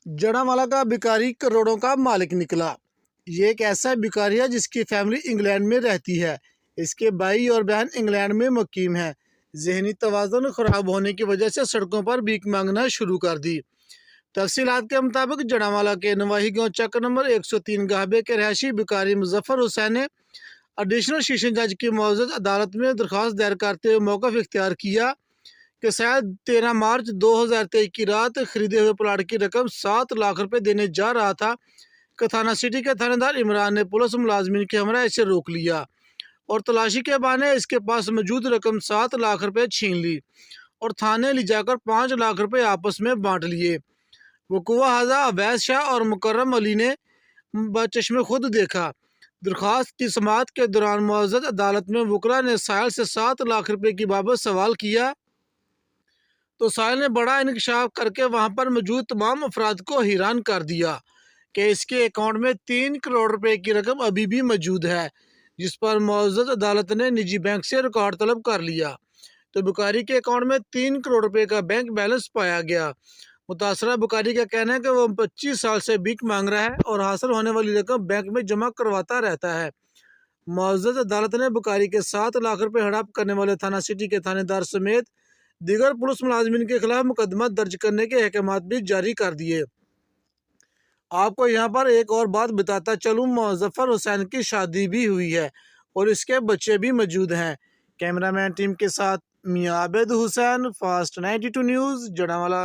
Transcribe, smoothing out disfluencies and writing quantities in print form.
जड़ावाला का भिखारी करोड़ों का मालिक निकला। ये एक ऐसा भिखारी है जिसकी फैमिली इंग्लैंड में रहती है। इसके भाई और बहन इंग्लैंड में मुकीम है। जहनी तवाज़ुन खराब होने की वजह से सड़कों पर भीख मांगना शुरू कर दी। तफसीलात के मुताबिक जड़ावाला के नवाही गांव चक्कर नंबर 103 गाहबे के रहायशी भिखारी मुजफ्फर हुसैन ने एडिशनल सेशन जज की मौजूद अदालत में दरख्वास्त दायर करते हुए मौक़िफ़ इख्तियार किया कि शायद 13 मार्च 2023 की रात खरीदे हुए प्लाट की रकम 7 लाख रुपए देने जा रहा था कि थाना सिटी के थानेदार इमरान ने पुलिस मुलाजमीन के हमरा इसे रोक लिया और तलाशी के बहाने इसके पास मौजूद रकम 7 लाख रुपए छीन ली और थाने ले जाकर 5 लाख रुपए आपस में बांट लिए। वकुआ हाजा अवैस शाह और मुकर्रम अली ने बचश्मे खुद देखा। दरख्वास्त की समाअत के दौरान मुअज़्ज़ज़ अदालत में वकला ने साहिल से 7 लाख रुपए की बाबत सवाल किया तो साहिल ने बड़ा इंकशाफ करके वहां पर मौजूद तमाम अफराद को हैरान कर दिया कि इसके अकाउंट में 3 करोड़ रुपए की रकम अभी भी मौजूद है, जिस पर मुअज़्ज़ज़ अदालत ने निजी बैंक से रिकॉर्ड तलब कर लिया तो भिखारी के अकाउंट में 3 करोड़ रुपए का बैंक बैलेंस पाया गया। मुतासरा भिखारी का कहना है कि वो 25 साल से भीख मांग रहा है और हासिल होने वाली रकम बैंक में जमा करवाता रहता है। मुअज़्ज़ज़ अदालत ने भिखारी के 7 लाख रुपए हड़प करने वाले थाना सिटी के थानेदार समेत दीगर पुलिस मुलाजमीन के खिलाफ मुकदमा दर्ज करने के अहकामात भी जारी कर दिए। आपको यहाँ पर एक और बात बताता चलूँ, मुजफ्फर हुसैन की शादी भी हुई है और इसके बच्चे भी मौजूद हैं। कैमरामैन टीम के साथ मियां आबिद हुसैन, फास्ट 92 न्यूज़, जड़ावाला।